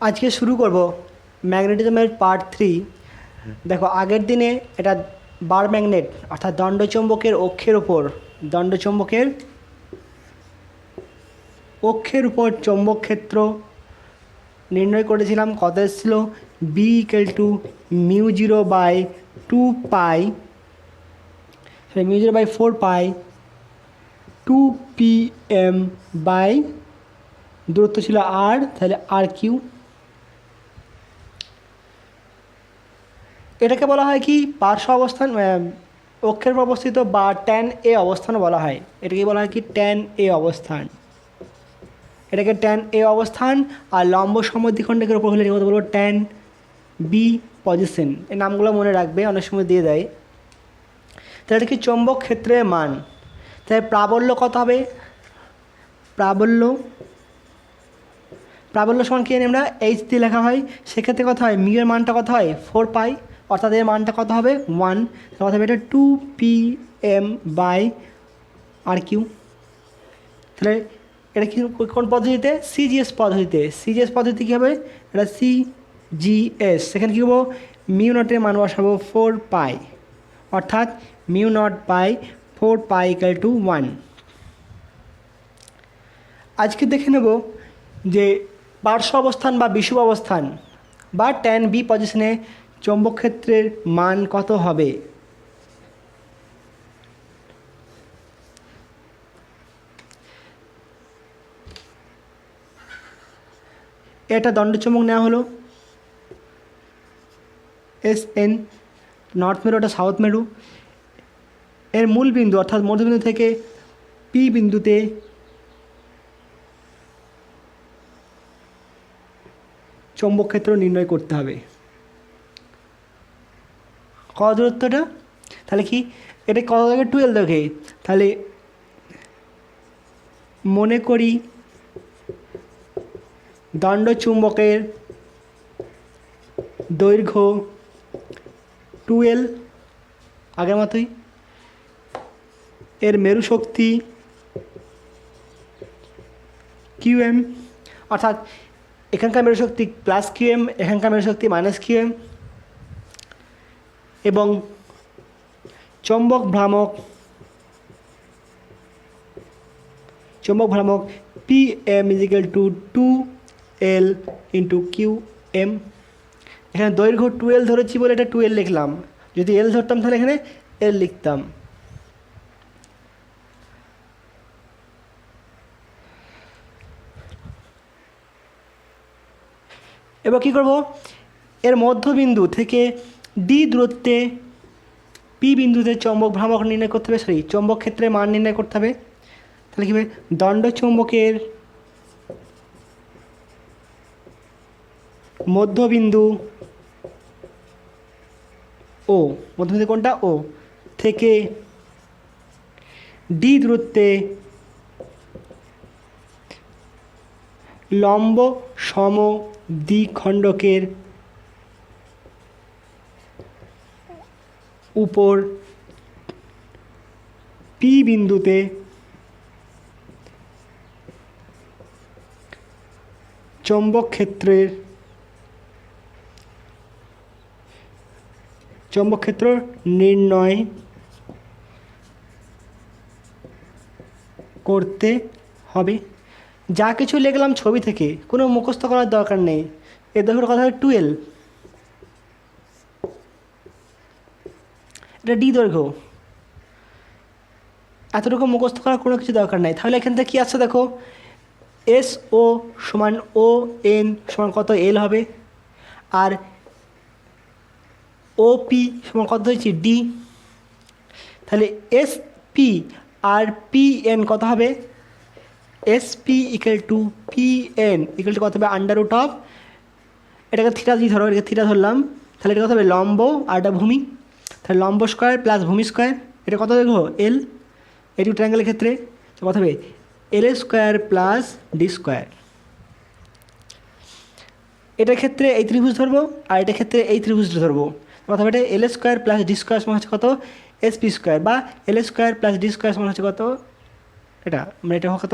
আজকে শুরু করব ম্যাগনেটিজমের পার্ট 3। দেখো, আগের দিনে এটা বার ম্যাগনেট অর্থাৎ দণ্ডচুম্বকের অক্ষের উপর চৌম্বক ক্ষেত্র নির্ণয় করেছিলাম। কত এসেছিল? B equal to mu zero by 2 pi, mu zero by 4 pi 2 PM by দূরত্ব ছিল আর, তাহলে আর কিউ। এটাকে বলা হয় কি পার্শ্ব অবস্থান, অক্ষের উপর অবস্থিত বা ট্যান এ অবস্থান বলা হয়। এটাকে বলা হয় কি ট্যান এ অবস্থান। এটাকে ট্যান এ অবস্থান। আর লম্ব সমদ্বিখণ্ডকের উপর হলে কথা বলবো ট্যান বি পজিশন। এই নামগুলো মনে রাখবে, অনেক সময় দিয়ে দেয়। তাহলে এটা কি চৌম্বক ক্ষেত্রের মান। তাহলে প্রাবল্য কত হবে? প্রাবল্য সমান কি জানি আমরা? এইচ দিয়ে লেখা হয়। সেক্ষেত্রে কত হয়? মিউ এর মানটা কত হয়? 4 পাই, অর্থাৎ এর মানটা কত হবে? 1। কত হবে? এটা 2 PM বাই আর কিউ। তাহলে এটা কি কোন পদ্ধতিতে? সিজিএস পদ্ধতি কী হবে? এটা সিজিএস। সেখানে কী হবো? মিউ নটের মান বসাবো 4 পাই, অর্থাৎ mu not by 4 pi equal to 1। আজকে দেখে নেব যে পার্শ্ব অবস্থান বা বিষুব অবস্থান বা ট্যান বি পজিশনে চৌম্বক ক্ষেত্রের মান কত হবে। এটা দণ্ডচুম্বক নেওয়া হলো SN, নর্থ মেরু, এটা সাউথ মেরু। এর মূল বিন্দু অর্থাৎ মধ্যবিন্দু থেকে পি বিন্দুতে চৌম্বক ক্ষেত্র নির্ণয় করতে হবে। কত দূরত্বটা? তাহলে কি এটা কত দেখে? 12 দেখে। তাহলে মনে করি দণ্ডচুম্বকের দৈর্ঘ্য 12, আগের মতোই। এর মেরু শক্তি QM, অর্থাৎ এখানকার মেরু শক্তি প্লাস QM, এখানকার মেরু শক্তি মাইনাস QM। এবং চৌম্বক ভ্রামক PM is equal to 2L into QM। এখানে দৈর্ঘ্য 12 ধরেছি বলে এটা 12 লিখলাম। যদি L ধরতাম তাহলে এখানে L লিখতাম। এবার কী করব? এর মধ্যবিন্দু থেকে ডি দূরত্বে পি বিন্দুতে চৌম্বক ভ্রামক নির্ণয় করতে হবে, চৌম্বক ক্ষেত্রে মান নির্ণয় করতে হবে। তাহলে কী হবে? দণ্ডচুম্বকের মধ্যবিন্দু ও, মধ্যবিন্দু কোনটা? ও থেকে ডি দূরত্বে লম্ব সম দ্বিখণ্ডকের উপর পি বিন্দুতে চৌম্বক ক্ষেত্র নির্ণয় করতে হবে। যা কিছু লিখলাম ছবি থেকে, কোনো মুখস্থ করার দরকার নেই। এর দৈর্ঘ্যের কথা হয় 12, এটা ডি দৈর্ঘ্য। এতটুকু মুখস্থ করার কোনো কিছু দরকার নেই। তাহলে এখান থেকে কী আসছে দেখো? SO সমান ON সমান কত? L হবে। আর OP সমান কত হয়েছে? D। তাহলে SP আর PN কত হবে? SP equal to PN equal to কত হবে? আন্ডার রুট অফ, এটাকে থিটা দিয়ে ধরো, এটাকে থিটা ধরলাম। তাহলে এটা কত হবে? লম্ব আর এটা ভূমি। তাহলে লম্ব স্কোয়ার প্লাস ভূমি স্কোয়ার, এটা কত দেখবো? L। এটি ট্রায়াঙ্গেলের ক্ষেত্রে তো কত হবে? L square plus D square. এটার ক্ষেত্রে এই ত্রিভুজ ধরবো আর এটার ক্ষেত্রে এই ত্রিভুজটা ধরবো। কত হবে? এটা L square plus D square সমান হচ্ছে কত? SP স্কোয়ার, বা L square plus D square সমান হচ্ছে কত? এটা মানে এটা কত?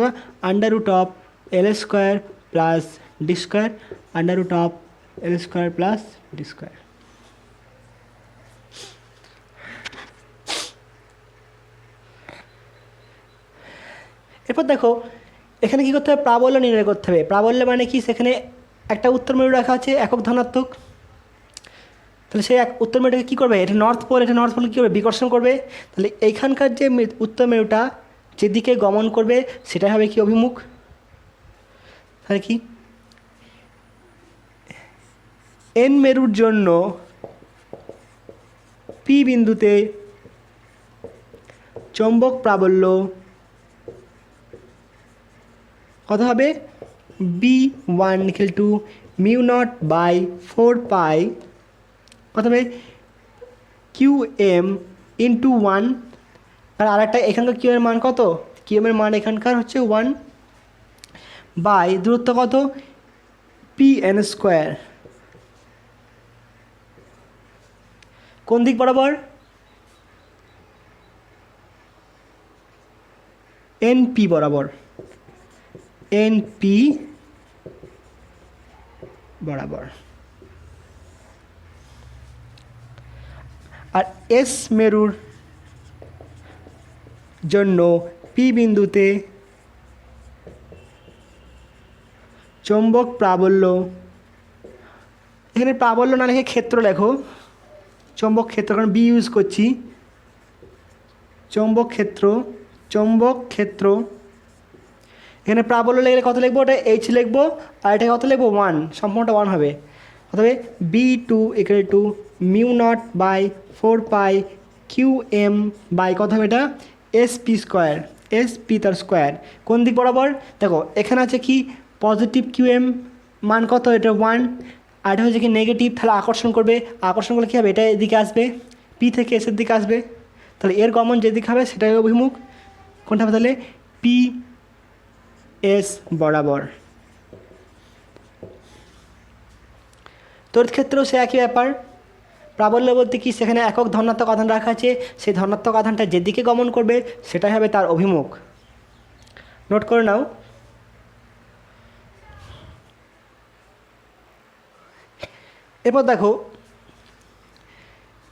Under root of L square plus D square under root of L square plus D square. এরপর দেখো এখানে কী করতে হবে, প্রাবল্য নির্ণয় করতে হবে। প্রাবল্য মানে কি, সেখানে একটা উত্তর মেরু রাখা আছে একক ধনাত্মক, তাহলে সেই উত্তর মেরুটাকে কী করবে, এটা নর্থ পোল, এটা নর্থ পোল কী করবে, বিকর্ষণ করবে। তাহলে এইখানকার যে উত্তর মেরুটা যেদিকে গমন করবে সেটাই হবে কি অভিমুখ। তাহলে কি এন মেরুর জন্য পি বিন্দুতে চৌম্বক প্রাবল্য কত হবে, B1 = μ0/4 কত হবে QM × 1। আর আরেকটা এখানকার কিউ এর মান কত, কিউএম এর মান এখানকার হচ্ছে 1 বাই দূরত্ব কত PN²। কোন দিক বরাবর, NP বরাবর, NP বরাবর। আর এস মেরুর জন্য পি বিন্দুতে চৌম্বক প্রাবল্য, এখানে প্রাবল্য না লিখে ক্ষেত্র লেখো, চৌম্বক ক্ষেত্র, কারণ বি ইউজ করছি, চৌম্বক ক্ষেত্র, চৌম্বক ক্ষেত্র। এখানে প্রাবল্য লিখলে কত লিখবো, ওটা এইচ লিখবো, আর এটা কত লিখবো 1, সম্পূর্ণটা 1 হবে। কত হবে B2 = μ0/4 QM বাই কত হবে এটা SP², SP তার স্কোয়ার। কোন দিক বরাবর, দেখো এখানে আছে কি পজিটিভ QM মান কত, এটা 1, আর এটা হচ্ছে কি নেগেটিভ, তাহলে আকর্ষণ করবে, আকর্ষণ করলে কী হবে, এটা এদিকে আসবে, পি থেকে এসের দিকে আসবে, তাহলে এর গমন যেদিকে হবে সেটাই অভিমুখ। কোনটা হবে তাহলে PS বরাবর। তড়িৎ ক্ষেত্রেও সে একই ব্যাপার, প্রাবল্য বলতে কি, সেখানে একক ধনাত্মক আধান রাখা আছে, সেই ধনাত্মক আধানটা যেদিকে গমন করবে সেটাই হবে তার অভিমুখ। নোট করে নাও। এরপর দেখো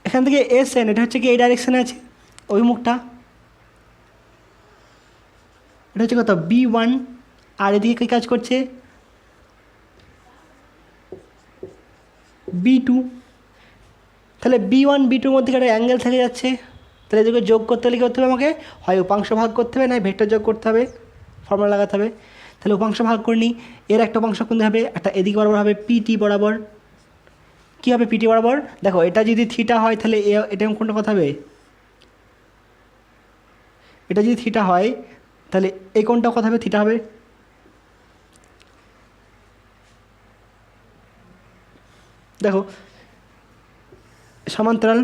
এখান থেকে SN, এটা হচ্ছে কি এই ডাইরেকশানে আছে অভিমুখটা, এটা হচ্ছে কত B1, আর এদিকে কী কাজ করছে B2, তাহলে B1 B2-র মধ্যে একটা অ্যাঙ্গেল থেকে যাচ্ছে, তাহলে এদিকে যোগ করতে হলে কী করতে হবে, আমাকে হয় উপাংশ ভাগ করতে হবে, না ভেক্টর যোগ করতে হবে, ফর্মুলা লাগাতে হবে। তাহলে উপাংশ ভাগ করে নিই, এর একটা উপাংশ কোনটা হবে, একটা এদিকে বরাবর হবে PT বরাবর। কী হবে PT বরাবর, দেখো এটা যদি থিটা হয় তাহলে এটা কোনটা কথা হবে, এটা যদি থিটা হয় তাহলে এই কোনটা কথা হবে, থিটা হবে। দেখো সমান্তরাল,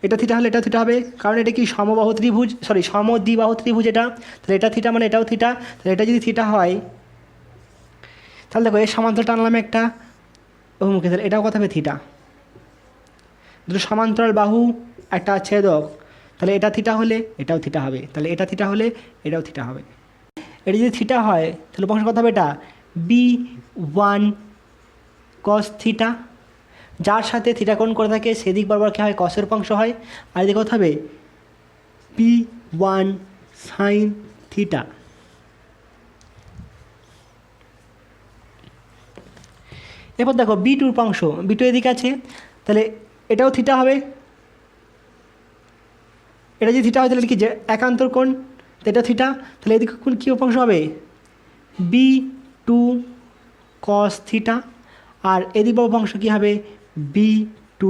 এটা থিটা হলে এটা থিটা হবে, কারণ এটা কি সমবাহু ত্রিভুজ, সমদ্বিবাহু ত্রিভুজ এটা, তাহলে এটা থিটা মানে এটাও থিটা, তাহলে এটা যদি থিটা হয় তাহলে দেখো এর সমান্তরাল টানলাম একটা অভিমুখে, তাহলে এটাও কথা হবে থিটা। দুটো সমান্তরাল বাহু, একটা ছেদক, তাহলে এটা থিটা হলে এটাও থিটা হবে, তাহলে এটা থিটা হলে এটাও থিটা হবে। এটা যদি থিটা হয় তাহলে উপাংশ কথা হবে এটা B1 cos থিটা, যার সাথে থিটা কোণ করে থাকে সেদিক বরাবর কী হয়, কসের উপাংশ হয়, আর এদিকে কথা হবে B1 sin থিটা। এরপর দেখো B2 উপাংশ, B2 এদিকে আছে, তাহলে এটাও থিটা হবে, এটা যদি থিটা হয় তাহলে কি যে একান্তর কোণ, এটা থিটা, তাহলে এদিকে কোন কী উপাংশ হবে B2 cos থিটা, আর এদিক উপাংশ কী হবে B2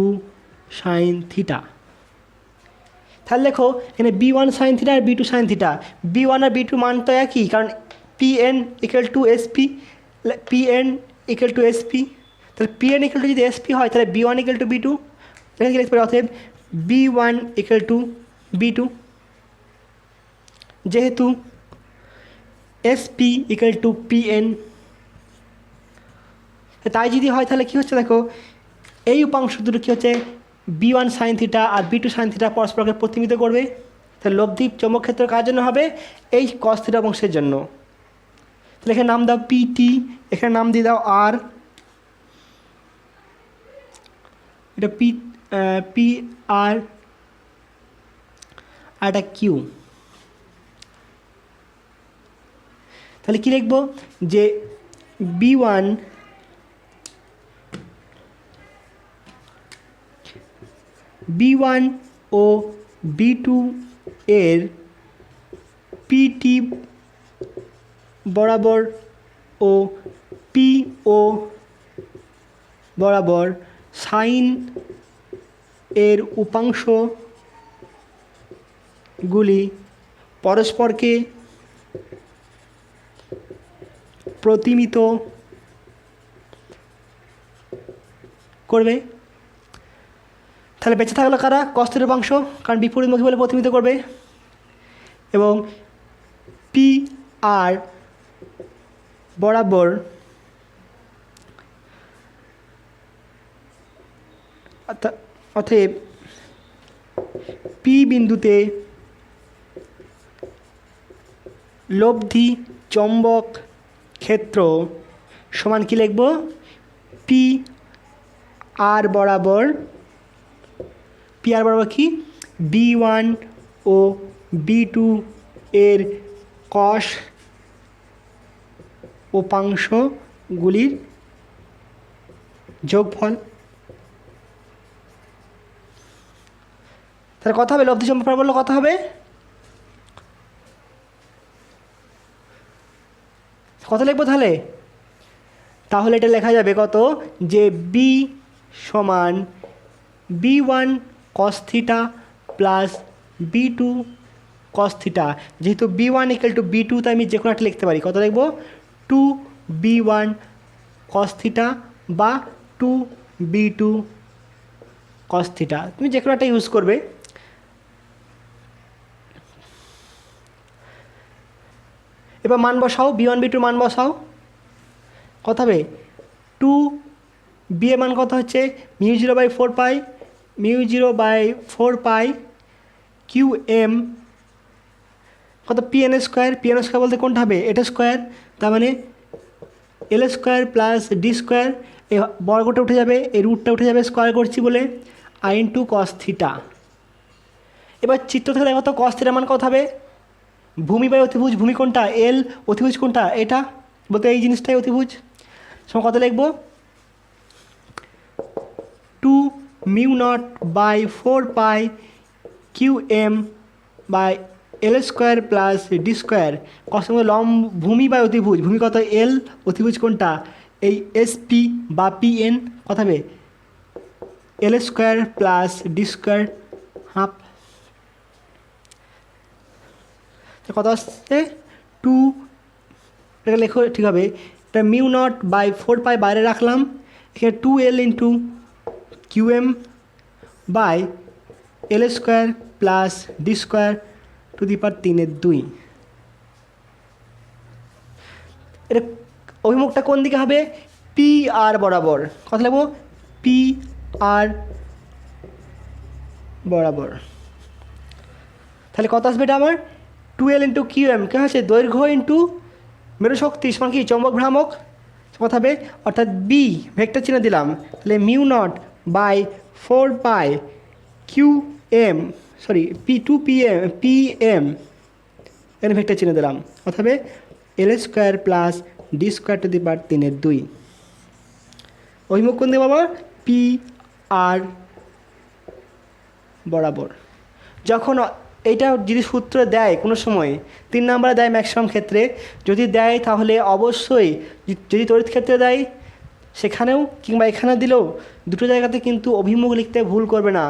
sin থিটা। তাহলে দেখো এখানে B1 sin থিটা আর B2 sin থিটা, B1 আর B2 মান তো একই, কারণ PN = SP, PN = SP, তাহলে PN = যদি SP হয় তাহলে B1 = B2, এখানে কি লিখতে পারি, অতএব B1 = B2, যেহেতু SP = PN, তাই যদি হয় তাহলে কী হচ্ছে, দেখো এই উপাংশ দুটো কী হচ্ছে B1 sin থিটা আর B2 sin থিটা পরস্পরকে প্রতিনিধিত্ব করবে, তাহলে লব্ধি চৌম্বক ক্ষেত্র কার জন্য হবে, এই cos থিটা অংশের জন্য। তাহলে এখানে নাম দাও পিটি, এখানে নাম দিয়ে দাও আর, এটা পি আর এটা কিউ। তাহলে কি লিখবো যে B1 ও B2 এর পিটি বরাবর ও পিও বরাবর সাইন এর উপাংশগুলি পরস্পরকে প্রতিমিত করবে। তাহলে বেঁচে থাকলো কারা? cos θ উপাংশ, কারণ বিপরীতমুখী বলে প্রতিমিত করবে। এবং পি আর বরাবর অতএব পি বিন্দুতে লব্ধি চৌম্বক ক্ষেত্র সমান কি লিখব? পি আর বরাবর কি B1 ও B2 এর কস উপাংশগুলির যোগফল। তাহলে কথা হবে লব্ধি চৌম্বক বললে কথা হবে, কত লিখবো তাহলে? তাহলে এটা লেখা যাবে কত, যে বি সমান B1 cos θ plus B2 cos θ। যেহেতু B1 = B2, তাই আমি যে কোনো একটা লিখতে পারি। কত লিখবো? 2B1 cos θ বা 2B2 cos θ, তুমি যে কোনো একটা ইউজ করবে। এবার মান বসাও, B1 B2 মান বসাও। কত হবে? 2B এর মান কত হচ্ছে μ0/4π, μ0/4π QM কত PN স্কোয়ার। PN স্কোয়ার বলতে কোনটা হবে? এটা স্কোয়ার, তার মানে L square plus D square, এই বর্গটা উঠে যাবে, এই রুটটা উঠে যাবে স্কোয়ার করছি বলে, I × cos θ। এবার চিত্র থেকে দেখো তো cos θ মান কত হবে? ভূমি বাই অতিভুজ, ভূমি কোনটা? এল, অতিভুজ কোনটা? এটা, বলতে এই জিনিসটাই অতিভুজ। সময় কত লিখবো? 2μ0/4π QM L square plus D square. কত লম ভূমি বাই অতিভুজ, ভূমি কত? এল, অতিভুজ কোনটা? এই SP বা PN, কত হবে? L square plus D square half. কত আসছে? 2, এটা লেখো ঠিক হবে, এটা μ0/4π বাইরে রাখলাম, এখানে 2L × QM L square plus D square to the power 3/2। এটা অভিমুখটা কোন দিকে হবে? PR বরাবর। কত লিখবো? PR বরাবর। তাহলে কত আসবে এটা আমার? 2L × QM কে হচ্ছে দৈর্ঘ্য ইন্টু মেরু শক্তি সমান কি চৌম্বক ভ্রামক। কথা হবে, অর্থাৎ বি ভেক্টর চিহ্ন দিলাম, তাহলে μ0/4π QM PM এর ভেক্টর চিহ্ন দিলাম, অথবা L square plus D square to the power 3/2। অভিমুখ কোন দিকে বাবা? PR বরাবর। যখন এইটা যদি সূত্র দেয় কোনো সময়, 3 নম্বরে দেয় ম্যাক্সিমাম ক্ষেত্রে, যদি দেয় তাহলে অবশ্যই, যদি তড়িৎ ক্ষেত্রে দেয় সেখানেও কিংবা এখানে দিলেও দুটো জায়গাতে কিন্তু অভিমুখ লিখতে ভুল করবে না।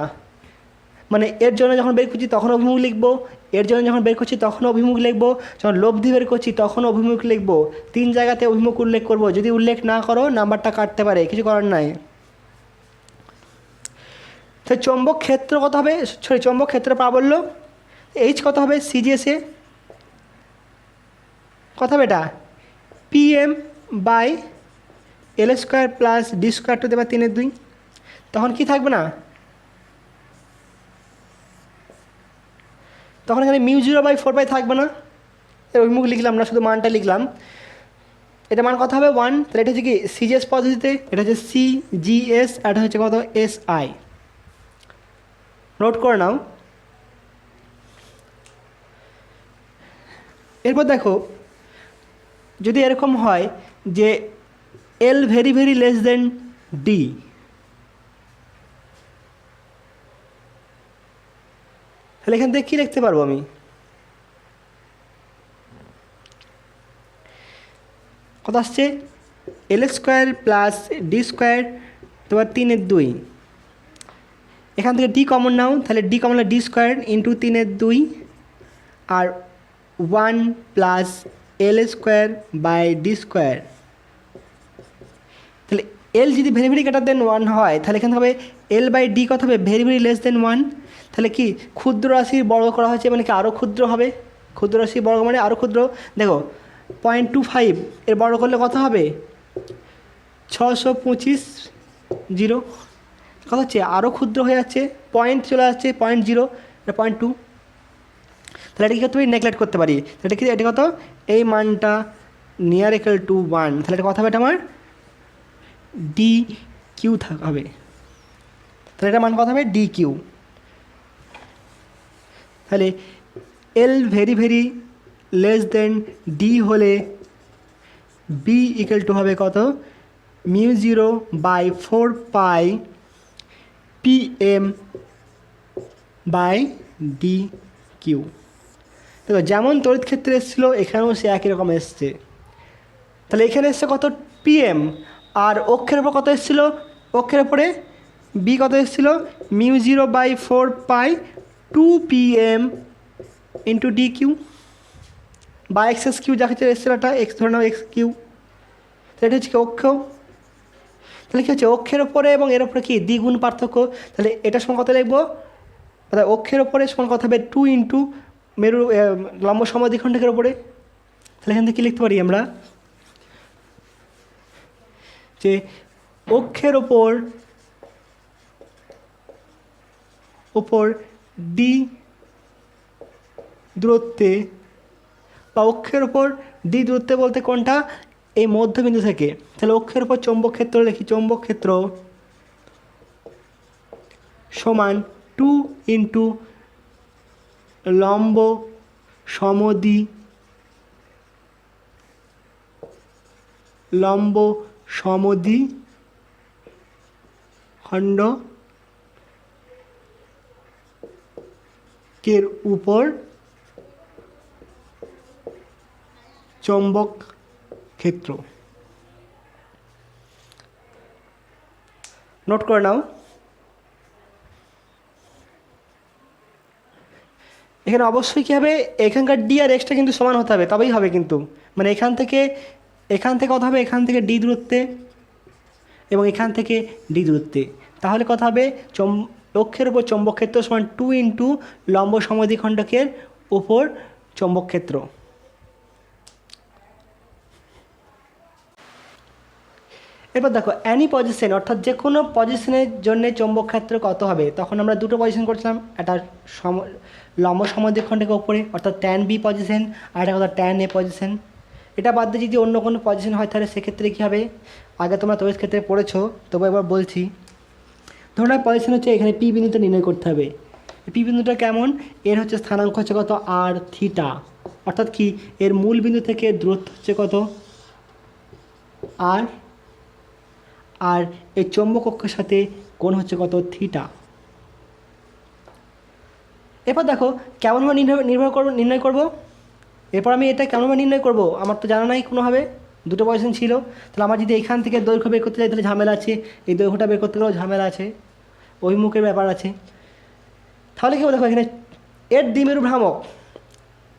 মানে এর জন্য যখন বের করছি তখন অভিমুখ লিখবো, এর জন্য যখন বের করছি তখন অভিমুখ লিখবো, যখন লব্ধি বের করছি তখন অভিমুখ লিখবো। 3 জায়গাতে অভিমুখ উল্লেখ করব। যদি উল্লেখ না করো নাম্বারটা কাটতে পারে, কিছু করার নাই। তো চৌম্বক ক্ষেত্র কত হবে? চৌম্বক ক্ষেত্র প্রাবল্য H কত হবে? CGS এ কত হবে? এটা PM/L square plus D square to the power 3/2। তখন কি থাকবে না? তখন এখানে μ0/4π থাকবে না, এর অভিমুখ লিখলাম না, শুধু মানটা লিখলাম। এটা মান কত হবে 1, তাহলে এটা হচ্ছে কি সিজিএস পদ্ধতিতে, এটা হচ্ছে সিজিএস, আর এটা হচ্ছে কত এসআই। নোট করে নাও। এরপর দেখো যদি এরকম হয় যে L very very less than D, তাহলে এখান থেকে কী লিখতে পারবো আমি? কত আসছে L square plus D square তোমার 3/2, এখান থেকে ডি কমন নাও, তাহলে D common D square into 3/2 আর 1 plus L square by D square. তাহলে এল যদি ভেরি ভেরি গ্রেটার দেন 1 হয় তাহলে এখানে হবে এল বাই ডি কত হবে ভেরি ভেরি লেস দেন 1, তাহলে কি ক্ষুদ্র রাশির বর্গ করা হয়েছে মানে কি আরও ক্ষুদ্র হবে, ক্ষুদ্র রাশির বর্গ মানে আরও ক্ষুদ্র। দেখো 0.25 এর বর্গ করলে কত হবে 625, 0 কত হচ্ছে আরও ক্ষুদ্র হয়ে যাচ্ছে, পয়েন্ট চলে যাচ্ছে 0.0, এটা 0.2, তাহলে এটা কী করতে পারি নেগলেক্ট করতে পারি। এটা কি এটা কত এই মানটা নিয়ার ইকুয়াল টু 1, তাহলে এটা কত হবে এটা আমার ডি কিউ হবে, তাহলে এটা মান কত হবে ডি কিউ। তাহলে L very very less than D হলে বি ইকুয়াল টু হবে কত μ0/4 pi P M by D Q. দেখো যেমন তড়িৎ ক্ষেত্রে এসেছিলো এখানেও সে একই রকম এসছে, তাহলে এখানে এসছে কত পিএম, আর অক্ষের ওপর কত এসেছিলো, অক্ষের ওপরে বি কত এসেছিলো μ0/4 পাই 2 PM ইন্টু ডি কিউ বা এক্স কিউ, যাকে এসেছিলো এটা এক্স ধরে নাও এক্স কিউ, তাহলে এটা হচ্ছে কি অক্ষ, তাহলে কী হচ্ছে অক্ষের ওপরে এবং এর ওপরে কি দ্বিগুণ পার্থক্য, তাহলে এটা সমান কত লিখবো, অর্থাৎ অক্ষের ওপরে সমান কত হবে 2 ইন্টু মেরু লম্ব সমদ্বিখণ্ডকের ওপরে, তাহলে এখান থেকে কী লিখতে পারি আমরা যে অক্ষের ওপর ডি দূরত্বে বা অক্ষের ওপর ডি দূরত্বে বলতে কোনটা এই মধ্যবিন্দু থেকে, তাহলে অক্ষের ওপর চৌম্বক ক্ষেত্র লিখি, চৌম্বক ক্ষেত্র সমান 2 ইন্টু লম্ব সমদ্বিখণ্ডকের উপর চৌম্বক ক্ষেত্র। নোট করে নাও। এখানে অবশ্যই কী হবে এখানকার ডি আর এক্সটা কিন্তু সমান হতে হবে, তবেই হবে কিন্তু, মানে এখান থেকে কত হবে এখান থেকে ডি দূরত্বে এবং এখান থেকে ডি দূরত্বে, তাহলে কত হবে অক্ষের উপর চৌম্বক ক্ষেত্র সমান 2 ইন্টু লম্ব সমদ্বিখণ্ডকের উপর চৌম্বক ক্ষেত্র। এরপর দেখো অ্যানি পজিশন অর্থাৎ যে কোনো পজিশনের জন্য চৌম্বক ক্ষেত্র কত হবে, তখন আমরা দুটো পজিশন করছিলাম, একটা লম্ব সমদ্বিখণ্ডকের ওপরে অর্থাৎ ট্যান বি পজিশন আর একটা কথা ট্যান এ পজিশন। এটা বাদ দিয়ে যদি অন্য কোনো পজিশন হয় তাহলে সেক্ষেত্রে কী হবে, আগে তোমরা তড়িৎ ক্ষেত্রে পড়েছো তবু এবার বলছি। ধরুন পজিশন হচ্ছে এখানে পি বিন্দুটা নির্ণয় করতে হবে, পি বিন্দুটা কেমন, এর হচ্ছে স্থানাঙ্ক হচ্ছে কত আর থিটা, অর্থাৎ কি এর মূল বিন্দু থেকে দূরত্ব হচ্ছে কত আর এই চৌম্বক অক্ষের সাথে কোণ হচ্ছে কত থিটা। এরপর দেখো কেমনভাবে নির্ণয় করব, এরপর আমি এটা কেমনভাবে নির্ণয় করব আমার তো জানা নাই কোনোভাবে, দুটো পজিশন ছিল, তাহলে আমার যদি এখান থেকে দৈর্ঘ্য বের করতে চাই তাহলে ঝামেলা আছে, এই দৈর্ঘ্যটা বের করতে গেলেও ঝামেলা আছে, অভিমুখের ব্যাপার আছে। তাহলে কী হবে দেখো এখানে এর দ্বিমেরু ভ্রামক,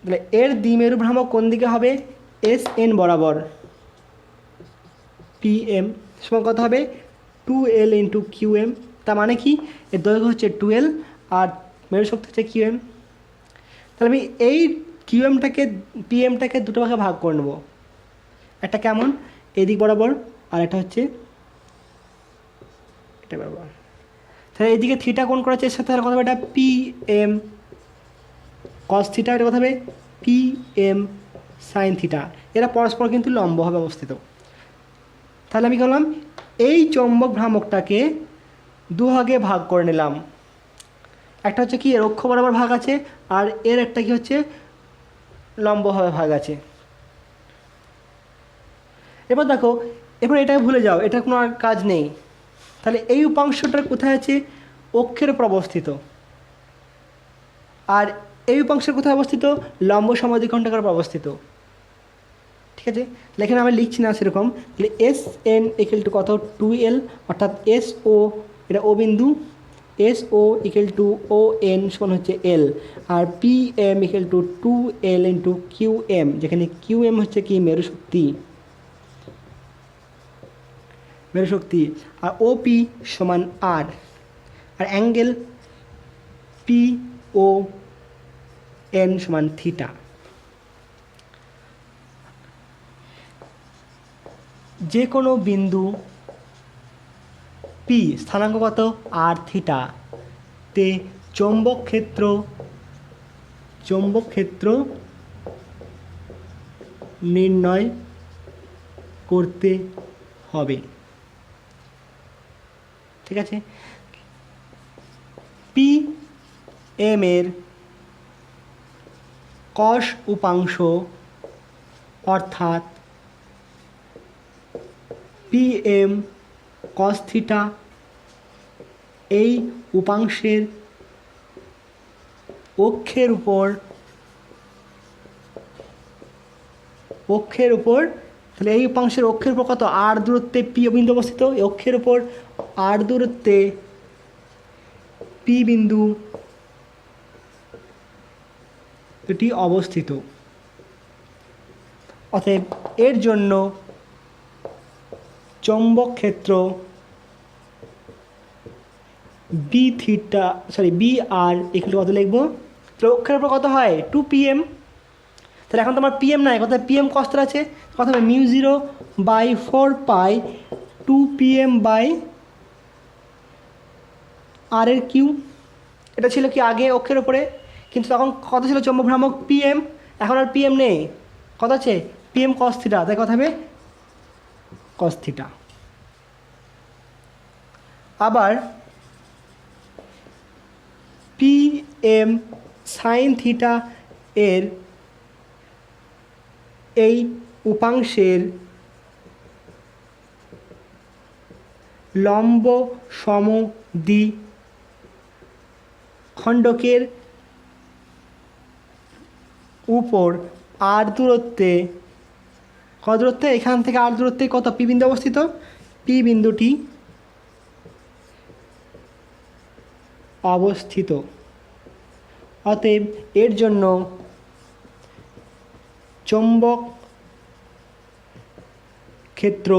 তাহলে এর দ্বিমেরু ভ্রামক কোন দিকে হবে এস এন বরাবর পি এম সমান কত হবে 2L ইন্টু কিউএম, তার মানে কি এর দৈর্ঘ্য হচ্ছে 2L আর মেরু শক্তি হচ্ছে কিউএম। তাহলে আমি এই কিউএমটাকে পিএমটাকে দুটো ভাগে ভাগ করে নেব, একটা কেমন এদিক বরাবর আর একটা হচ্ছে এটা বরাবর, তাহলে এইদিকে থিটা কোণ করা হচ্ছে এর সাথে কথা হবে এটা পিএম কস থিটা, এটা কথা হবে পিএম সাইন থিটা, এরা পরস্পর কিন্তু লম্বভাবে অবস্থিত। তাহলে আমি করলাম এই চৌম্বক ভ্রামকটাকে দুভাগে ভাগ করে নিলাম, একটা হচ্ছে কি এর অক্ষ বরাবর ভাগ আছে, আর এর একটা কি হচ্ছে লম্বভাবে ভাগ আছে। এবার দেখো, এবার এটা ভুলে যাও, এটা কোনো আর কাজ নেই। তাহলে এই উপাংশটা কোথায় আছে? অক্ষের উপর অবস্থিত। আর এই উপাংশের কোথায় অবস্থিত? লম্ব সমদ্বিখণ্ডকের উপর অবস্থিত। ঠিক আছে, এখানে আমি লিখছি না সেরকম। তাহলে এস এন ইকুয়াল টু কত? 2L, অর্থাৎ এস ও, এটা ও বিন্দু, S O equal to O N সমান হচ্ছে এল, আর P M equal to 2L into Q M, যেখানে কিউ এম হচ্ছে কি মেরু শক্তি, মেরু শক্তি, আর ও পি সমান আর অ্যাঙ্গেল পি ও এন সমান থিটা। যে কোনো বিন্দু পি স্থানাঙ্ক কত? আর থিটা তে চৌম্বক ক্ষেত্র নির্ণয় করতে হবে। ঠিক আছে, পি এম এর কস উপাংশ অর্থাৎ পি এম কস থিটা, এই উপাংশের অক্ষের উপর তাহলে এই উপাংশের অক্ষের উপর কত? আর দূরত্বে পি বিন্দু অবস্থিত। এই অক্ষের উপর আর দূরত্বে পি বিন্দু এটি অবস্থিত। অতএব এর জন্য চৌম্বক ক্ষেত্র বি আর এগুলো কত লিখবো? তাহলে অক্ষের উপর কত হয়? 2pm। তাহলে এখন তো আমার পিএম নাই, কত পিএম কস্ত আছে, কত হবে? μ0/4π 2pm বাই আর এর কিউ। এটা ছিল কি আগে অক্ষের উপরে, কিন্তু তখন কত ছিল চৌম্বক ভ্রামক? পিএম। এখন আর পিএম নেই, কত আছে? পিএম কস থিটা, তাই কথা হবে কস থিটা। আবার পিএম সাইন থিটা এর এই উপাংশের লম্ব সমদ্বিখণ্ডকের উপর আর দূরত্বে, কত দূরত্বে? এখান থেকে আর দূরত্বে কত? পি বিন্দু অবস্থিত। পি বিন্দুটি অবস্থিত। অতএব এর জন্য চৌম্বক ক্ষেত্র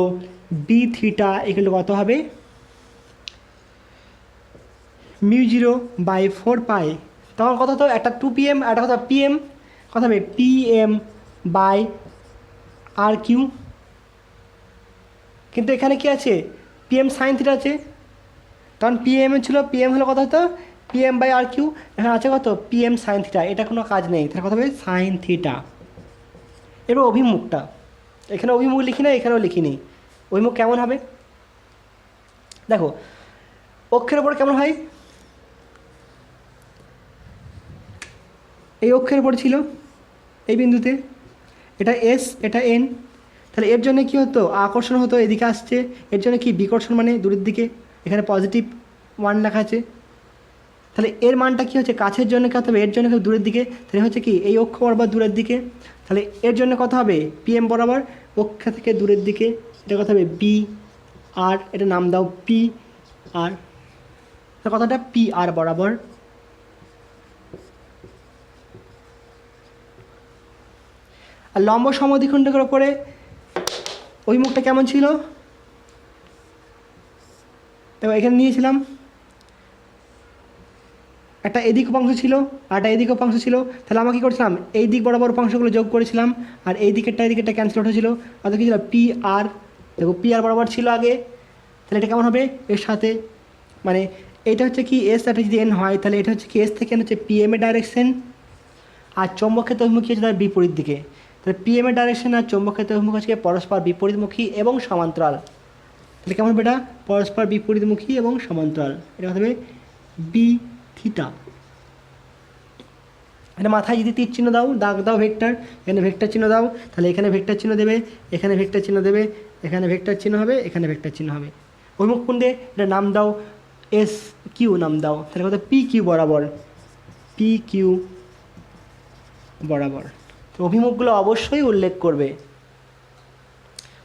বি থিটা এগুলো কত হবে? μ0/4π। তখন কত হতো? একটা 2pm, একটা কত পিএম, কত হবে? PM by R Q. কিন্তু এখানে কি আছে? পিএম সাইন থিটা আছে, তখন পিএম ছিল, পিএম হলো কত হতো? PM by R Q. এখানে আছে কত? পিএম সাইন থিটা, এটা কোনো কাজ নেই, তাহলে কত হবে? Sine theta. এবার অভিমুখটা, এখানে অভিমুখ লিখি না, এখানেও লিখি নি। অভিমুখ কেমন হবে দেখো, অক্ষের ওপর কেমন হয়? এই অক্ষের ওপর ছিল এই বিন্দুতে, এটা এস, এটা এন। তাহলে এর জন্য কী হতো? আকর্ষণ হতো, এদিকে আসছে। এর জন্য কি? বিকর্ষণ, মানে দূরের দিকে। এখানে +1 লেখা আছে। তাহলে এর মানটা কী হচ্ছে? কাছের জন্য কত হবে? এর জন্য দূরের দিকে। তাহলে হচ্ছে কি এই অক্ষ বরাবর দূরের দিকে। তাহলে এর জন্য কত হবে? পিএম বরাবর অক্ষ থেকে দূরের দিকে, এটা কত হবে? বি আর, এটা নাম দাও পি আর, কথাটা পি আর বরাবর। আর লম্ব সমদ্বিখণ্ডকের ওপরে ওই মুখটা কেমন ছিল? তো এখানে নিয়েছিলাম একটা এদিক উপাংশ ছিল আর একটা এদিক উপাংশ ছিল। তাহলে আমরা কী করেছিলাম? এই দিক বরাবর উপাংশগুলো যোগ করেছিলাম, আর এই দিকেরটা ক্যান্সেল আউট হয়েছিল। অর্থাৎ কী ছিল? পি আর, দেখো পি আর বরাবর ছিল আগে। তাহলে এটা কেমন হবে? এর সাথে মানে এটা হচ্ছে কি এস, একটা যদি এন হয়, তাহলে এটা হচ্ছে কি এস থেকে এন হচ্ছে পিএম এর ডাইরেকশন, আর চৌম্বক ক্ষেত্র অভিমুখী হচ্ছে তার বিপরীত দিকে। তাহলে পি এম এর ডাইরেকশন আর চৌম্বক ক্ষেত্রের অভিমুখ আজকে পরস্পর বিপরীতমুখী এবং সমান্তরাল। তাহলে কেমন হবে এটা? পরস্পর বিপরীতমুখী এবং সমান্তরাল। এটা হবে বি থিটা। এটা মাথায় যদি তীর চিহ্ন দাও, দাগ দাও ভেক্টর, এখানে ভেক্টর চিহ্ন দাও, তাহলে এখানে ভেক্টর চিহ্ন দেবে, এখানে ভেক্টর চিহ্ন দেবে, এখানে ভেক্টর চিহ্ন হবে, এখানে ভেক্টর চিহ্ন হবে। অভিমুখ কোণ দিয়ে এটা নাম দাও এস কিউ নাম দাও, তাহলে কত পি কিউ বরাবর, পি কিউ বরাবর। তো অভিমুখগুলো অবশ্যই উল্লেখ করবে।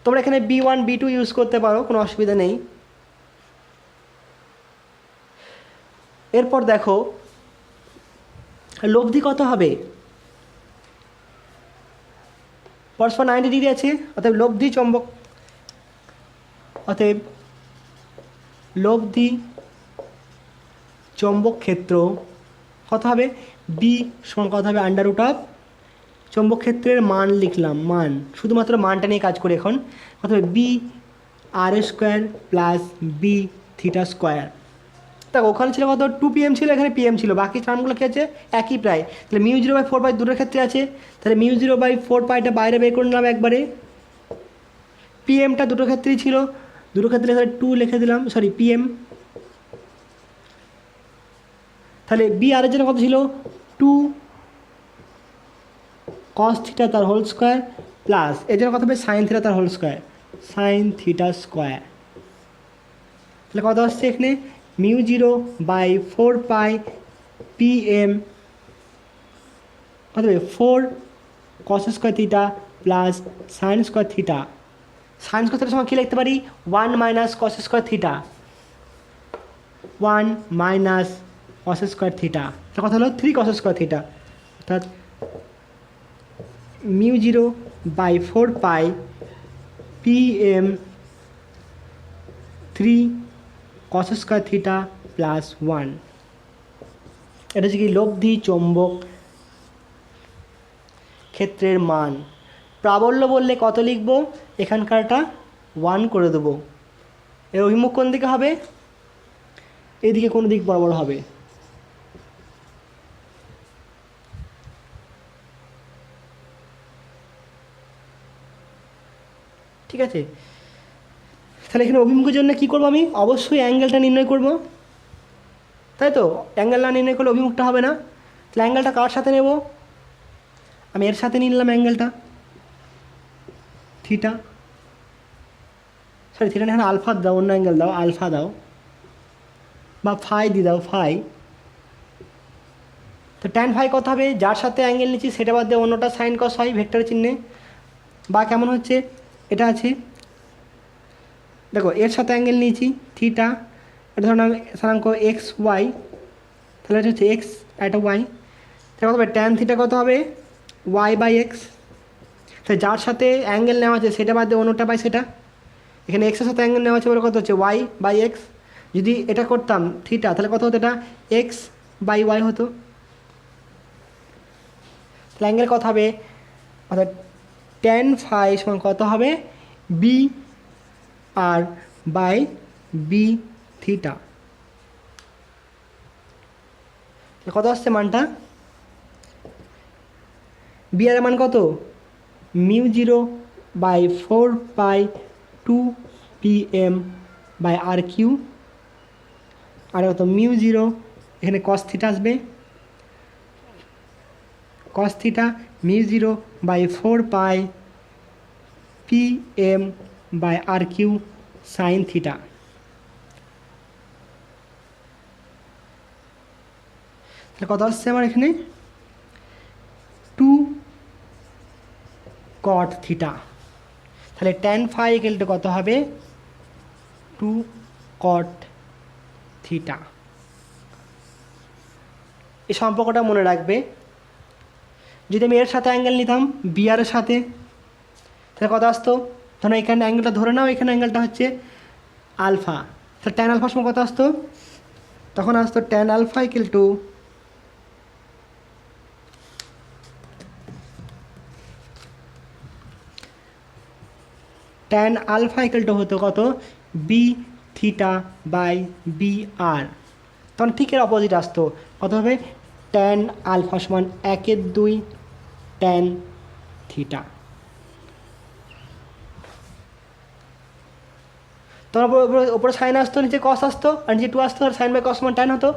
তোমরা এখানে B1 B2 ইউজ করতে পারো, কোনো অসুবিধা নেই। এরপর দেখো লব্ধি কত হবে? পরস্পর 90 ডিগ্রি আছে, অতএব লব্ধি চৌম্বক, অতএব লব্ধি চৌম্বক ক্ষেত্র কত হবে? বি সমান কত হবে? আন্ডার রুট অফ চৌম্বক ক্ষেত্রের মান লিখলাম, মান, শুধুমাত্র মানটা নিয়ে কাজ করি এখন। কত হবে? B R square plus B theta square. দেখো ওখানে ছিল কত? 2 PM ছিল, এখানে PM ছিল, বাকি টার্মগুলো কী আছে? একই প্রায়। তাহলে μ0/4 দুটোর ক্ষেত্রে আছে, তাহলে μ0/4 পাইটা বাইরে বের করে নিলাম একবারে। PMটা দুটো ক্ষেত্রেই ছিল, দুটো ক্ষেত্রে 2 লিখে দিলাম, সরি PM। তাহলে বি আর এর জন্য কত ছিল? 2 cos থিটা তার হোল স্কোয়ার প্লাস এর জন্য কত হবে? সাইন থিটা তার whole square, sine theta square. তাহলে কত আসছে এখানে? μ0/4 পাই PM কত হবে? 4 cos square theta plus sine square theta. Sine square থিটার সময় কী লিখতে পারি? 1 minus cos square theta, 1 minus cos square theta. তার কথা হলো 3 cos স্কোয়ার থিটা, অর্থাৎ μ0/4 পাই PM 3 cos square theta plus 1। এটা হচ্ছে কি? লব্ধি চৌম্বক ক্ষেত্রের মান। প্রাবল্য বললে কত লিখব? এখানকারটা 1 করে দেবো। এর অভিমুখ কোন দিকে হবে? এদিকে কোন দিক বরাবর হবে? ঠিক আছে, তাহলে এখানে অভিমুখের জন্য কী করবো আমি? অবশ্যই অ্যাঙ্গেলটা নির্ণয় করব, তাই তো? অ্যাঙ্গেল না নির্ণয় করলে অভিমুখটা হবে না। তাহলে অ্যাঙ্গেলটা কার সাথে নেব? আমি এর সাথে নিলাম অ্যাঙ্গেলটা, থিটা, সরি থিটা এখানে আলফা দাও, অন্য অ্যাঙ্গেল দাও, আলফা দাও বা ফাই দিয়ে দাও, ফাই। তো ট্যান ফাই কত হবে? যার সাথে অ্যাঙ্গেল নিচ্ছি সেটা বাদ দিয়ে অন্যটা সাইন কস হয় ভেক্টর চিহ্নে। বা কেমন হচ্ছে? এটা আছে, দেখো এর সাথে অ্যাঙ্গেল নিয়েছি থিটা, এটা ধরুন স্থানাঙ্ক এক্স ওয়াই, তাহলে এটা হচ্ছে এক্স, এটা ওয়াই। তাহলে কত হবে? ট্যান থিটা কত হবে? y/x। তাহলে যার সাথে অ্যাঙ্গেল নেওয়া আছে সেটা বাদ দিয়ে অন্যটা বাই সেটা। এখানে এক্সের সাথে অ্যাঙ্গেল নেওয়া আছে বলে কত হচ্ছে? y/x। যদি এটা করতাম থিটা, তাহলে কত হতো? এটা x/y হতো। তাহলে অ্যাঙ্গেল কত হবে? অর্থাৎ ট্যান ফাই সমান কত হবে? B R by B theta. কত আসছে মানটা? বি আর মান কত? μ0/4 পাই 2 PM/r3 আর কত? μ0, এখানে cos থিটা আসবে, cos থিটা μ0/4 পাই PM/r3 সাইন থিটা। তাহলে কত আসছে আমার এখানে? 2 cot থিটা। তাহলে ট্যান ফাই ইকুয়াল টু কত হবে? 2 cot থিটা। এই সম্পর্কটা মনে রাখবে। যদি আমি এর সাথে অ্যাঙ্গেল নিতাম বিআরের সাথে, তাহলে কত আসতো? ধরো এখানে অ্যাঙ্গেলটা ধরে নাও, এখানে অ্যাঙ্গেলটা হচ্ছে আলফা, তাহলে ট্যান আলফার সময় কত আসতো? তখন আসতো tan alpha equal to tan alpha equal to হতো কত? B theta by B R. তখন ঠিক এর অপোজিট আসতো, কত হবে? ট্যান আলফা সমান 1/2 ট্যান থিটা। তোমার ওপরে সাইন আসতো, নিচে কস আসতো, আর নিচে 2 আসতো, আর সাইন বাই কস সমান tan হতো।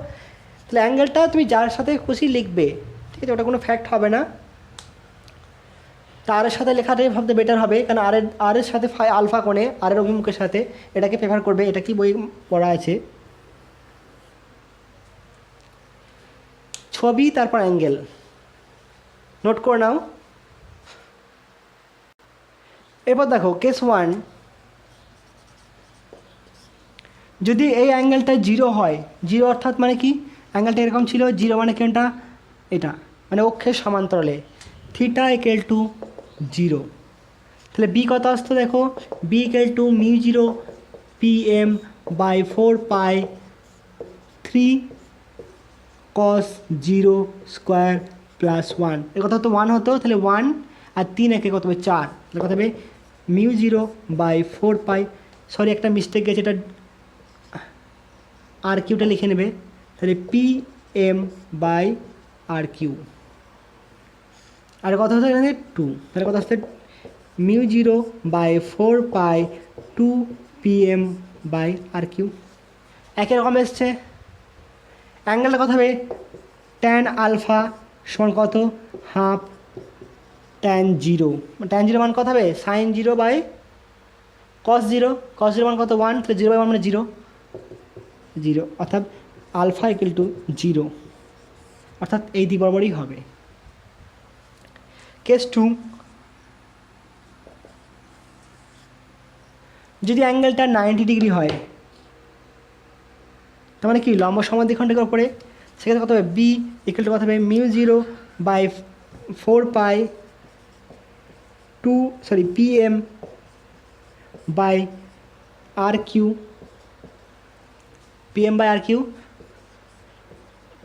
তাহলে অ্যাঙ্গেলটা তুমি যার সাথে খুশি লিখবে, ঠিক আছে, ওটা কোনো ফ্যাক্ট হবে না। তার সাথে লেখাটাই ভাবতে বেটার হবে, কারণ আর এর সাথে আলফা কোণে, আর এর অভিমুখের সাথে এটাকে প্রেফার করবে। এটা কি বই পড়া আছে? ছবি তারপর অ্যাঙ্গেল, নোট করে নাও। এরপর দেখো কেস 1, যদি এই অ্যাঙ্গেলটা 0 হয়, 0 অর্থাৎ মানে কি, অ্যাঙ্গেলটা এরকম ছিল, 0 মানে কোনটা, এটা মানে অক্ষের সমান্তরালে, থিটা ইকুয়াল টু 0। তাহলে বি কত আসতো দেখো, B equal to mu 0 PM by 4 pi 3 cos 0 square plus 1, এর কথা তো 1 হতো, তাহলে 1 আর 3 একে কত হবে 4, তাহলে কত হবে মিউ 0 বাই 4 পাই, সরি একটা মিস্টেক গেছে, এটা আর কিউটা লিখে নেবে, তাহলে PM বাই আর কিউ, আর কত হচ্ছে এখানে 2, তাহলে কত আসছে mu 0 by 4 pi 2 PM by R Q. একই রকম এসছে। অ্যাঙ্গেলটা কত হবে, tan আলফা সমান কত, হাফ tan 0, tan 0 মান কত হবে, সাইন 0 বাই cos 0, cos 0 মান কত 1, তাহলে 0 বাই 1 মানে 0, 0 অর্থাৎ আলফা ইকুয়াল টু 0, অর্থাৎ এই দিক বরাবরই হবে। কেস 2, যদি অ্যাঙ্গেলটা 90 ডিগ্রি হয়, তার মানে কি লম্ব সমদ্বিখণ্ডকের উপরে, সেক্ষেত্রে কত হবে, বি ইকুয়াল টু কত হবে mu 0 by 4 pi 2 PM by R Q, PM by R Q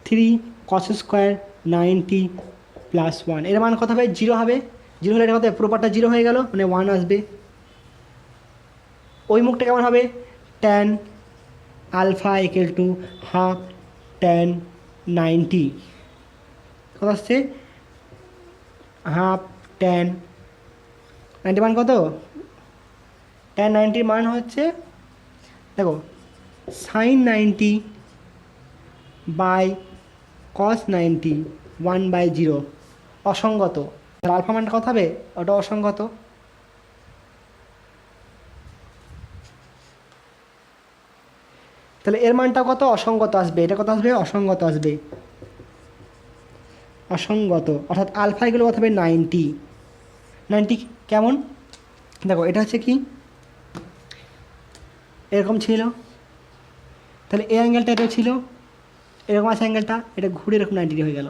3 cos square 90 plus 1, এর মান কত হবে 0 হবে, 0 হলে এটা কত হবে, পুরো পার্টটা 0 হয়ে গেল, মানে 1 আসবে। ওই মুখটা কেমন হবে, tan alpha equal to half tan 90, কত আসছে হাফ tan 90 মান কত, tan 90 মান হচ্ছে দেখো সাইন 90 বাই cos 90 1/0, অসঙ্গত, তাহলে আলফা মানটা কত হবে, ওটা অসঙ্গত। তাহলে এর মানটা কত, অসঙ্গত আসবে, এটা কত আসবে, অসঙ্গত আসবে, অসঙ্গত, অর্থাৎ আলফা এগুলো কত হবে 90, 90 কেমন দেখো, এটা হচ্ছে কি এরকম ছিল, তাহলে এই অ্যাঙ্গেলটা এটা ছিল এরকম আছে, অ্যাঙ্গেলটা এটা ঘুরে এরকম 90 ডিগ্রি হয়ে গেল,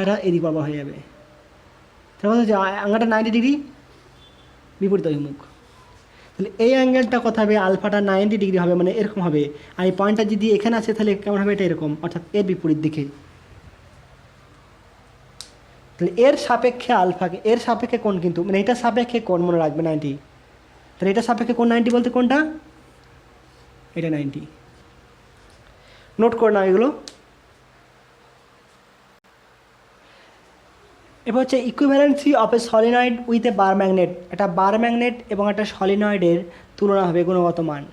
এটা এদিক বরাবর হয়ে যাবে, তাহলে বলছে অ্যাঙ্গেলটা 90 ডিগ্রি বিপরীত অভিমুখ, তাহলে এই অ্যাঙ্গেলটা কত হবে, আলফাটা 90 ডিগ্রি হবে, মানে এরকম হবে, আর এই পয়েন্টটা যদি এখানে আছে তাহলে কেমন হবে, এটা এরকম, অর্থাৎ এর বিপরীত দিকে। তাহলে এর সাপেক্ষে আলফাকে, এর সাপেক্ষে কোণ কিন্তু, মানে এটার সাপেক্ষে কোণ মনে রাখবে 90, তাহলে এটার সাপেক্ষে কোণ 90 বলতে কোনটা, এটা 90, নোট করে নাও এগুলো। এবার হচ্ছে equivalency of A solenoid with a bar magnet, একটা বার ম্যাগনেট এবং একটা সলিনয়েডের তুলনা হবে গুণগত মান।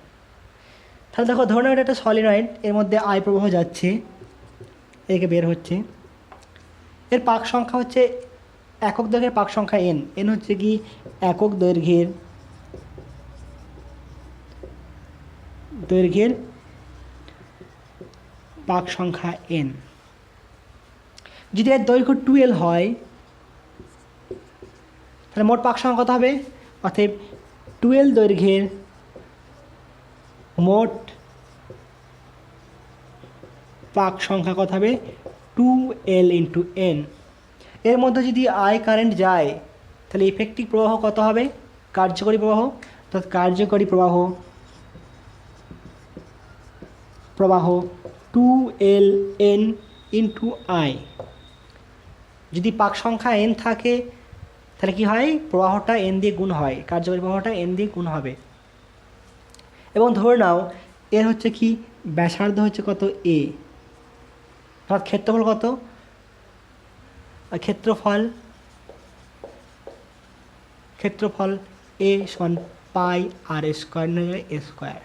তাহলে দেখো ধরে নাও এটা একটা সলিনয়েড, এর মধ্যে আই প্রবাহ যাচ্ছে, একে বের হচ্ছে, এর পাক সংখ্যা হচ্ছে একক দৈর্ঘ্যের পাক সংখ্যা এন, এন হচ্ছে কি একক দৈর্ঘ্যের পাক সংখ্যা এন। যদি এর দৈর্ঘ্য 12 হয়, তাহলে মোট পাক সংখ্যা কত হবে, অতএব 12 দৈর্ঘ্যের মোট পাক সংখ্যা কত হবে 2L ইন্টু এন। এর মধ্যে যদি আই কারেন্ট যায়, তাহলে ইফেক্টিভ প্রবাহ কত হবে, কার্যকরী প্রবাহ, অর্থাৎ কার্যকরী প্রবাহ 2LN ইন্টু আই। যদি পাক সংখ্যা n থাকে তাহলে কি হয়, প্রবাহটা n দিয়ে গুণ হয়, কার্যকরী প্রবাহটা n দিয়ে গুণ হবে। এবং ধরে নাও এর হচ্ছে কি ব্যাসার্ধ হচ্ছে কত a, অর্থাৎ ক্ষেত্রফল কত, ক্ষেত্রফল a সমান পাই আর স্কোয়ার নয় a স্কোয়ার।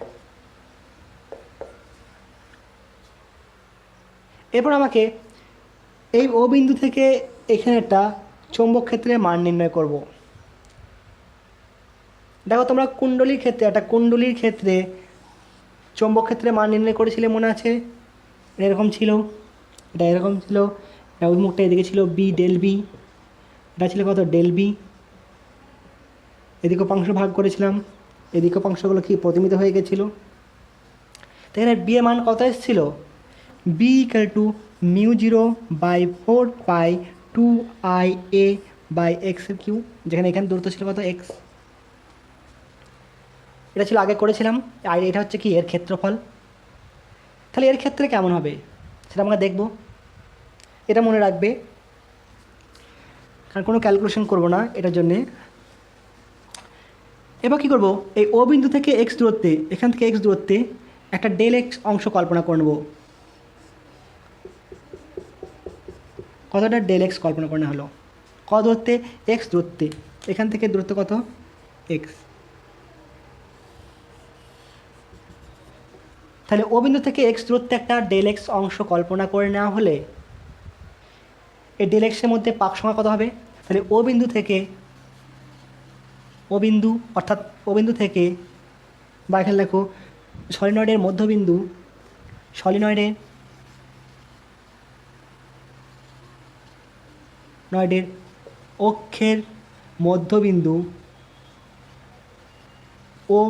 এরপর আমাকে এই ও বিন্দু থেকে এখানে একটা চৌম্বক ক্ষেত্রের মান নির্ণয় করব। দেখো তোমরা একটা কুণ্ডলীর ক্ষেত্রে চৌম্বক ক্ষেত্রে মান নির্ণয় করেছিলে, মনে আছে? এটা এরকম ছিল, এটা এরকম ছিল, উন্মুখটা এদিকে ছিল বি ডেল বি, এটা ছিল কত ডেল বি, এদিকে উপাংশ ভাগ করেছিলাম, এদিকে উপাংশগুলো কি প্রতিমিত হয়ে গেছিলো। তো এখানে বি এর মান কত এসেছিল? বি ইকাল টু μ0/4π2IA/x³ যেখানে এখানে দূরত্ব ছিল কত এক্স। এটা ছিল আগে করেছিলাম, আর এটা হচ্ছে কি এর ক্ষেত্রফল। তাহলে এর ক্ষেত্রে কেমন হবে সেটা আমরা দেখব। এটা মনে রাখবে, কারণ কোনো ক্যালকুলেশন করব না এটার জন্যে। এবার কী করব, এই ও বিন্দু থেকে এক্স দূরত্বে, এখান থেকে এক্স দূরত্বে একটা ডেল এক্স অংশ কল্পনা করে নেব। কতটা ডেল এক্স কল্পনা করে নেওয়া হলো, কত দূরত্বে? এক্স দূরত্বে, এখান থেকে দূরত্ব কত এক্স। তাহলে ও বিন্দু থেকে এক্স দূরত্বে একটা ডেল এক্স অংশ কল্পনা করে নেওয়া হলে এই ডেল এক্সের মধ্যে পাক সংখ্যা কত হবে? তাহলে ও বিন্দু থেকে ও বিন্দু থেকে বা এখানে লেখো সলিনয়েডের মধ্যবিন্দু, সলিনয়েডের অক্ষের মধ্যবিন্দু ও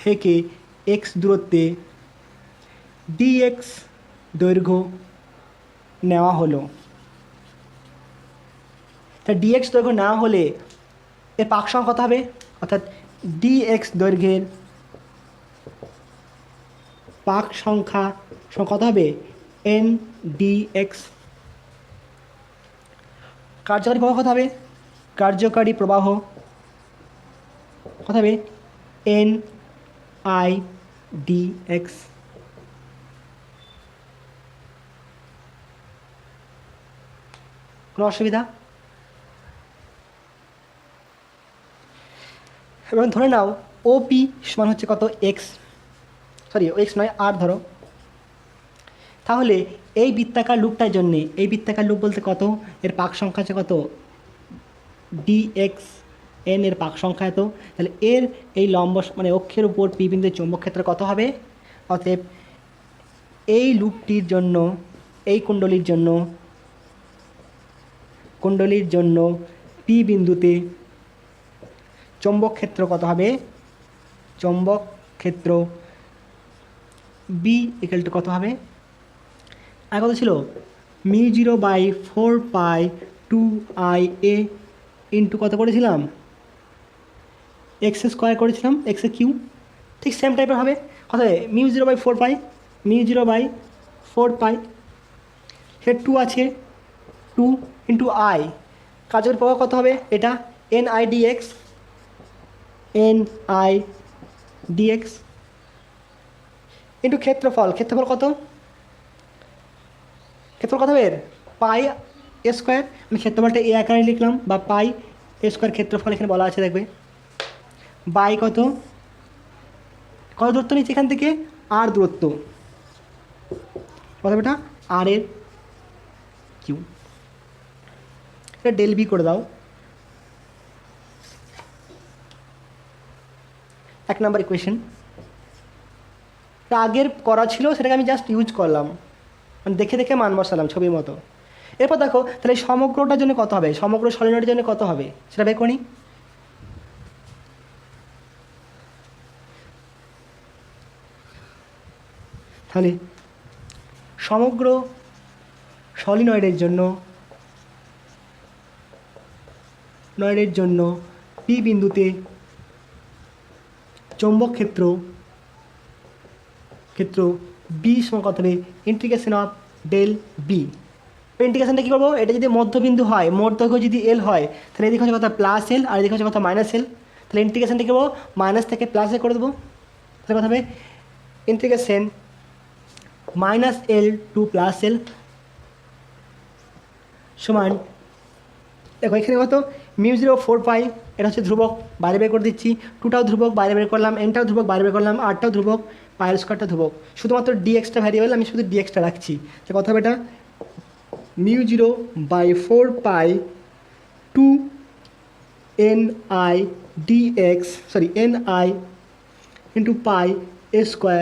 থেকে এক্স দূরত্বে ডিএক্স দৈর্ঘ্য নেওয়া হলো। তা ডিএক্স দৈর্ঘ্য নেওয়া হলে এর পাক সংখ্যা কত হবে? অর্থাৎ ডিএক্স দৈর্ঘ্যের পাক সংখ্যা কত হবে? N dx. কার্যকারী প্রবাহ কত হবে? কার্যকারী প্রবাহ কত হবে? N i dx. কোনো অসুবিধা? এবং ধরে নাও ওপি সমান হচ্ছে কত এক্স, এক্স নয় আর ধরো। তাহলে এই বৃত্তাকার লুপটার জন্যে, এই বৃত্তাকার লুপ বলতে কত, এর পাক সংখ্যা আছে কত ডিএক্স এন, এর পাক সংখ্যা এত। তাহলে এর এই লম্ব মানে অক্ষের উপর পি বিন্দুর চৌম্বক ক্ষেত্র কত হবে? অতএব এই লুপটির জন্য, এই কুণ্ডলীর জন্য পি বিন্দুতে চৌম্বক ক্ষেত্র কত হবে? চৌম্বক ক্ষেত্র বি ইকুয়াল টু কত হবে? আর কত ছিল? μ0/4π2IA ইন্টু কত করেছিলাম? এক্স স্কোয়ার করেছিলাম, এক্সের কিউ। ঠিক সেম টাইপের হবে, কত হবে? μ0/4π সে 2 আছে, 2 ইন্টু আই, কাজের প্রভাব কত হবে? এটা এন আই ডিএক্স ইন্টু ক্ষেত্রফল কত? ক্ষেত্রফল কত হবে? পাই এ স্কোয়ার। আমি ক্ষেত্রফলটা এ আকারে লিখলাম, বা পাই এ স্কোয়ার ক্ষেত্রফল এখানে বলা আছে, দেখবে বাই কত দূরত্ব নিচ্ছে এখান থেকে? আর দূরত্ব কত? এটা আর এর কিউ। এটা ডেল বি করে দাও। 1 নম্বর ইকুয়েশন। আগের করা ছিল, সেটাকে আমি জাস্ট ইউজ করলাম, মানে দেখে মান বসালাম ছবির মতো। এরপর দেখো তাহলে সমগ্রটার জন্য কত হবে, সমগ্র সলিনয়েডের জন্য কত হবে সেটা বের করি। তাহলে সমগ্র সলিনয়েডের জন্য পি বিন্দুতে চৌম্বক ক্ষেত্র বি সমান কত হবে? Integration of del B. ইন্টিগ্রেশনটা কী করবো? এটা যদি মধ্যবিন্দু হয়, মোট দৈর্ঘ্য যদি এল হয়, তাহলে এদিকে হচ্ছে কত প্লাস এল, আর এদিকে হচ্ছে কত মাইনাস এল। তাহলে ইন্টিগ্রেশনটা কী করবো? মাইনাস থেকে প্লাসে করে দেবো। তাহলে কত হবে? Integration minus L two plus L সমান, দেখো এখানে কত μ0/4π, এটা হচ্ছে ধ্রুবক, বাইরে বের করে দিচ্ছি। 2টাও ধ্রুবক, বাইরে বের করলাম। এনটাও ধ্রুবক, বাইরে বের করলাম। আরটাও ধ্রুবক, পায়ের স্কোয়ারটা ধ্রুবক, শুধুমাত্র ডিএক্সটা ভ্যারিয়েবল, আমি শুধু ডিএক্সটা রাখছি। তো কথা হবে এটা μ0/4 পাই 2 ni dx, sorry ni into pi A square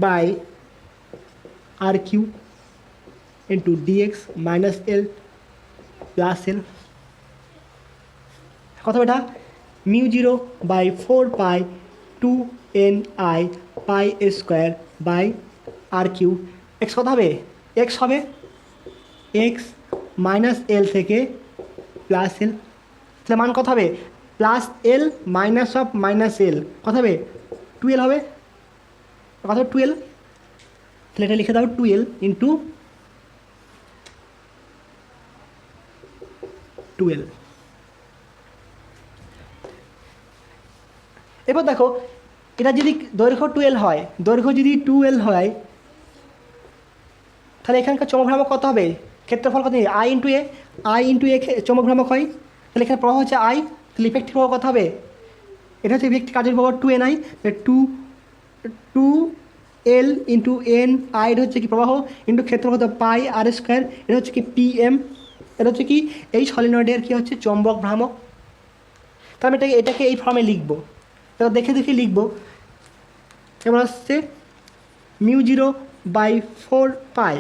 by R Q into dx minus L plus L. কথা এটা μ0/4 pi 2ni pi A square by R Q. X কত হবে? এক্স হবে এক্স মাইনাস এল থেকে প্লাস এল, তাহলে মান কত হবে? Plus L minus of minus L কত হবে? 12 হবে। কত হবে? 12। তাহলে এটা লিখে দাও 12 ইন্টু 12। এবার দেখো এটা যদি দৈর্ঘ্য 12 হয়, দৈর্ঘ্য যদি 12 হয়, তাহলে এখানকার চমক ভ্রামক কত হবে? ক্ষেত্রফল কত? I into A, I into A চমক ভ্রামক হয়, তাহলে এখানে প্রবাহ হচ্ছে আই, তাহলে ইফেক্টিভ প্রবাহ কত হবে? এটা হচ্ছে ইফেক্টিভ কাজের প্রবাহ 2ni, 2l into N I, এটা হচ্ছে কি প্রবাহ, ইন্টু ক্ষেত্রফল কত? পাই আর স্কোয়ার, এটা হচ্ছে কি পিএম, এটা হচ্ছে কি এই সলিনয়েডের কি হচ্ছে চৌম্বক ভ্রামক। তাহলে আমি এটাকে এই ফর্মে লিখবো, এটা দেখে দেখে লিখবো। কেমন আসছে? μ0/4 পাই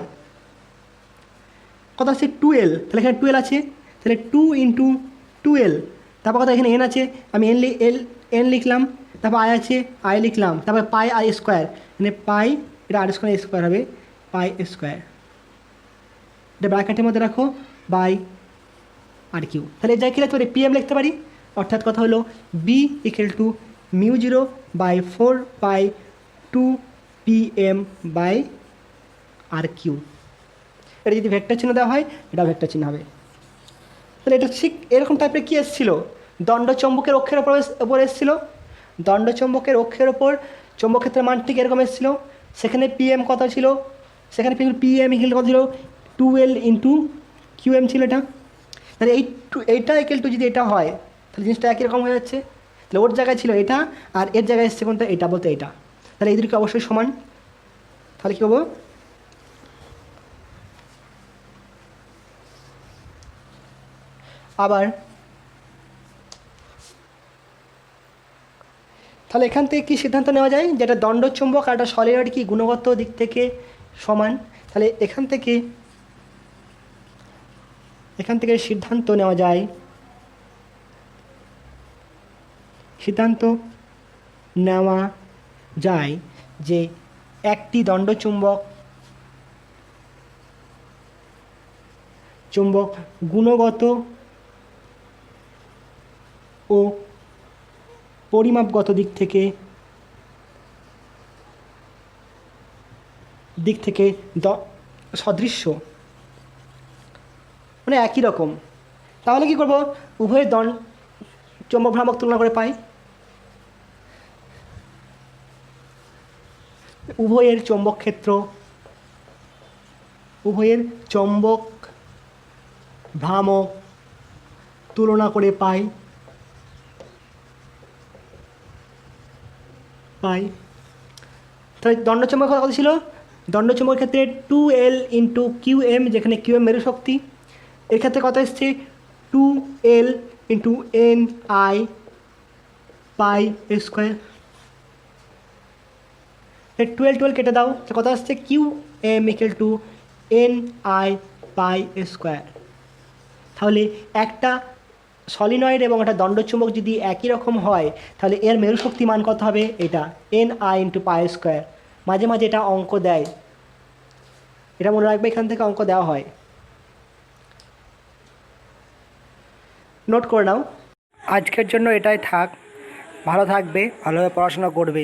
কত আছে? 12, তাহলে এখানে 12 আছে, তাহলে 2 ইন্টু 12, তারপর কত এখানে এন আছে, আমি এন লিখলাম, তারপর আই আছে আই লিখলাম, তারপর পাই আর স্কোয়ার, মানে পাই, এটা আর স্কোয়ার হবে পাই স্কোয়ার, এটা ব্র্যাকেটের মধ্যে রাখো বাই আর কিউ। তাহলে যা কি লিখতে পারি? পিএম লিখতে পারি, অর্থাৎ কথা হলো B equal to μ0/4 pi 2 PM by R Q. এটা যদি ভেক্টর চিহ্ন দেওয়া হয়, এটা ভেক্টর চিহ্ন হবে। তাহলে এটা ঠিক এরকম টাইপের কী এসেছিলো? দণ্ডচম্বকের অক্ষের ওপর এসেছিলো, দণ্ডচম্বকের অক্ষের ওপর চৌম্বক ক্ষেত্রের মান ঠিক এরকম এসেছিলো। সেখানে পিএম কত ছিল? সেখানে পিএম ইকুয়াল কত ছিল? 2l ইন্টু কিউএম ছিল এটা। তাহলে এইটা ইকুয়াল টু যদি এটা হয়, তাহলে জিনিসটা একই রকম হয়ে যাচ্ছে। তাহলে ওর জায়গায় ছিল এটা, আর এর জায়গায় এসছে কোনটা? এটা বলতে এটা। তাহলে এই দুটোকে অবশ্যই সমান। তাহলে কী হবো? আবার তাহলে এখান থেকে কী সিদ্ধান্ত নেওয়া যায়? যেটা দণ্ডচুম্বক আর একটা সলিনয়েড কি গুণগত দিক থেকে সমান। তাহলে এখান থেকে সিদ্ধান্ত নেওয়া যায়, যে একটি দণ্ডচুম্বক গুণগত ও পরিমাপগত দিক থেকে সদৃশ্য, মানে একই রকম। তাহলে কি করব? উভয়ের চৌম্বক ভ্রামক তুলনা করে পাই, উভয়ের চৌম্বক ক্ষেত্র, উভয়ের চৌম্বক ভ্রামক তুলনা করে পাই। তাহলে দণ্ডচুম্বক কত ছিল? দণ্ডচুম্বকের ক্ষেত্রে 2l ইন্টু কিউএম, যেখানে কিউএম মেরু শক্তি, এর ক্ষেত্রে কত এসছে? 2l into N I pi square. 12 কেটে দাও, কত আসছে? QM equal to N I pi square. তাহলে একটা সলিনয়েড এবং একটা দণ্ডচুম্বক যদি একই রকম হয়, তাহলে এর মেরু শক্তি মান কত হবে? এটা N I into pi square. মাঝে মাঝে এটা অঙ্ক দেয়, এটা মনে রাখবে, এখান থেকে অঙ্ক দেওয়া হয়, নোট করে নাও। আজকের জন্য এটাই থাক, ভালো থাকবে, ভালোভাবে পড়াশোনা করবে।